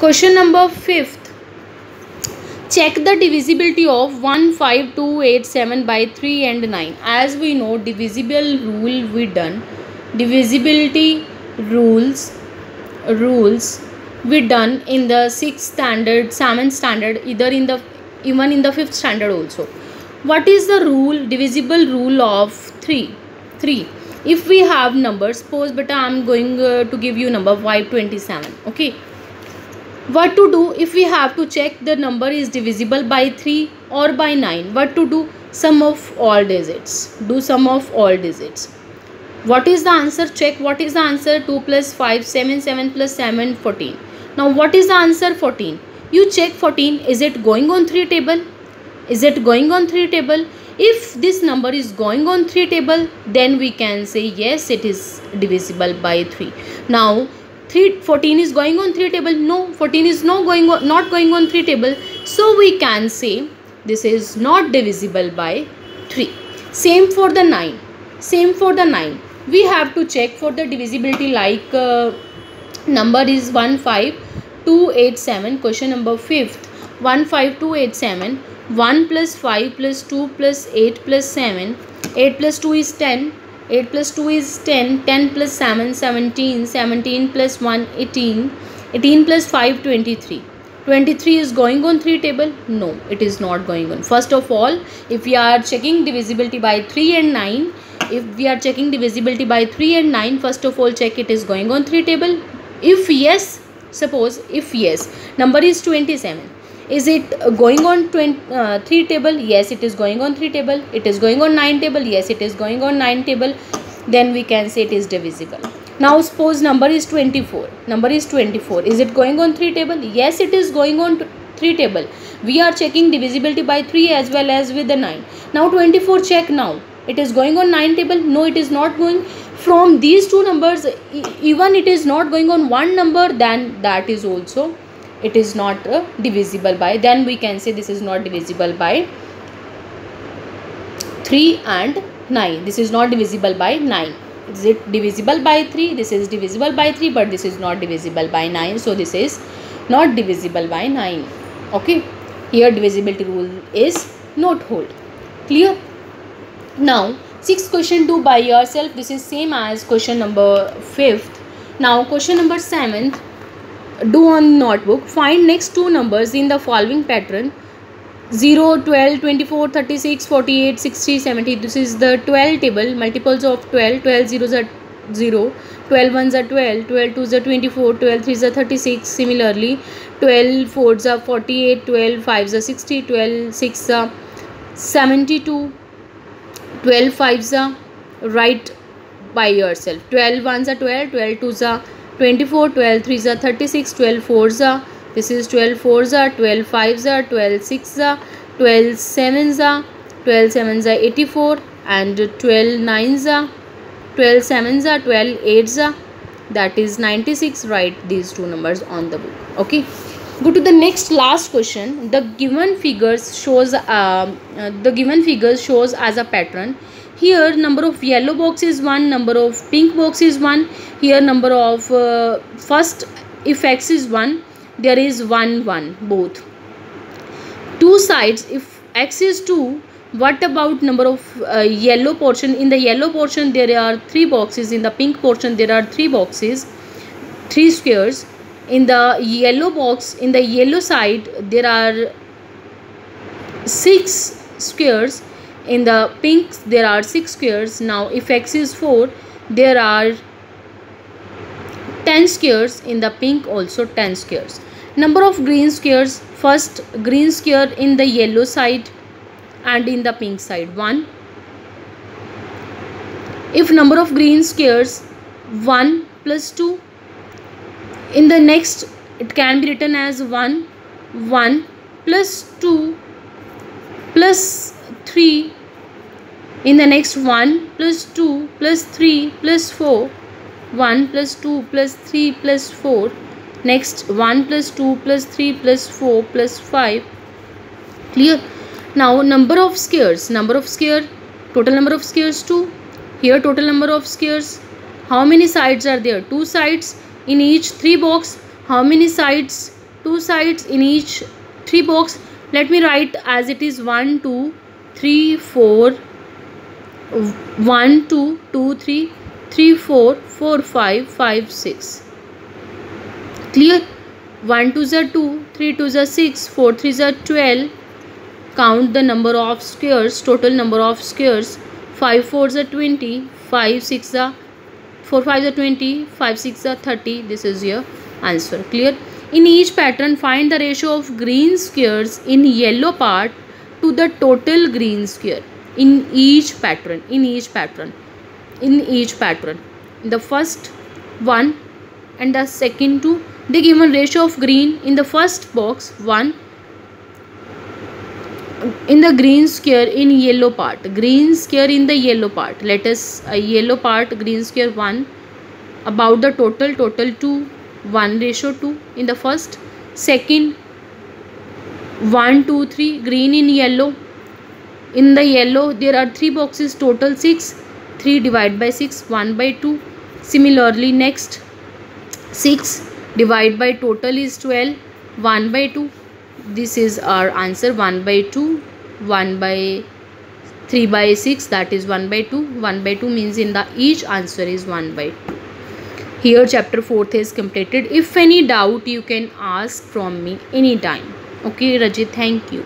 Question number 5th. Check the divisibility of 15287 by 3 and 9. As we know, divisible rule we done. Divisibility rules we done in the 6th standard, 7th standard, even in the 5th standard also. What is the rule? Divisible rule of 3. If we have numbers, suppose beta I am going to give you number 527. Okay. What to do if we have to check the number is divisible by 3 or by 9? What to do? Sum of all digits. Do sum of all digits. What is the answer? Check what is the answer. 2 plus 5, 7, 7 plus 7, 14. Now what is the answer? 14. You check 14. Is it going on 3 table? Is it going on 3 table? If this number is going on 3 table, then we can say yes, it is divisible by 3. Now 14 is going on 3 table. No, 14 is not going on 3 table. So we can say this is not divisible by 3. Same for the 9. We have to check for the divisibility, like number is 15287. Question number 5th. 15287. 1 plus 5 plus 2 plus 8 plus 7. 8 plus 2 is 10. 8 plus 2 is 10, 10 plus 7, 17, 17 plus 1, 18, 18 plus 5, 23. 23 is going on 3 table? No, it is not going on. First of all, if we are checking divisibility by 3 and 9, first of all check it is going on 3 table. If yes, number is 27. Is it going on 3 table? Yes, it is going on 3 table. It is going on 9 table. Yes, it is going on 9 table. Then we can say it is divisible. Now suppose number is 24. Is it going on 3 table? Yes, it is going on 3 table. We are checking divisibility by 3 as well as with the 9. Now 24, check now. It is going on 9 table? No, it is not going. From these two numbers, even it is not going on one number, then that is also it is not divisible by, then we can say this is not divisible by 3 and 9. This is not divisible by 9. Is it divisible by 3? This is divisible by 3, but this is not divisible by 9. So this is not divisible by 9. Okay. Here divisibility rule is not hold. Clear? Now 6th question, do by yourself. This is same as question number 5th. Now question number 7th. Do on notebook. Find next two numbers in the following pattern: 0, 12, 24, 36, 48, 60, 70. This is the 12 table. Multiples of 12. 12 zeros are 0. 12 ones are 12. 12 twos are 24. 12 threes are 36. Similarly, 12 fours are 48. 12 fives are 60. 12 sixes are 72. 12 fives are, write by yourself. 12 ones are 12. 12 twos are 24, 12 threes are 36, 12 fours are, this is 12 fours are, 12 fives are, 12 sixes are, 12 sevens are, 12 sevens are 84, and 12 nines are, 12 sevens are, 12 eights are, that is 96. Write these two numbers on the book. Okay. Go to the next last question. The given figures shows as a pattern. Here number of yellow box is 1, number of pink box is 1. Here number of first, if x is 1, there is 1 1 both. Two sides, if x is 2, what about number of yellow portion? In the yellow portion there are 3 boxes. In the pink portion there are 3 boxes, 3 squares. In the yellow box, in the yellow side there are 6 squares. In the pink there are 6 squares. Now if x is 4, there are 10 squares. In the pink also 10 squares. Number of green squares, first green square in the yellow side and in the pink side 1. If number of green squares 1 plus 2, in the next it can be written as 1 1 plus 2 plus 3. In the next 1 plus 2 plus 3 plus 4. 1 plus 2 plus 3 plus 4. Next 1 plus 2 plus 3 plus 4 plus 5. Clear? Now number of squares. Total number of squares 2. Here total number of squares. How many sides are there? 2 sides. In each 3 box. How many sides? 2 sides in each 3 box. Let me write as it is 1 2 3 4 1 2 2 3 3 4 4 5 5 6. Clear? 1 2s are 2, 3 2s are 6, 4 3s are 12. Count the number of squares, total number of squares. 5 4s are 20, 5 6 are 4 5s are 20, 5 6 are 30. This is your answer. Clear? In each pattern, find the ratio of green squares in yellow part to the total green square. In each pattern, the first one and the second two, they given ratio of green in the first box 1, in the green square in yellow part, green square in the yellow part. Let us yellow part, green square 1, about the total 2, 1:2 in the first. Second 1 2 3, green in yellow. In the yellow there are 3 boxes, total 6, 3 divided by 6, 1/2. Similarly next 6 divided by total is 12, 1/2. This is our answer, 1/2. 3/6, that is 1/2. 1/2 means in the each answer is 1/2. Here chapter 4th is completed. If any doubt, you can ask from me anytime. Okay Rajit, thank you.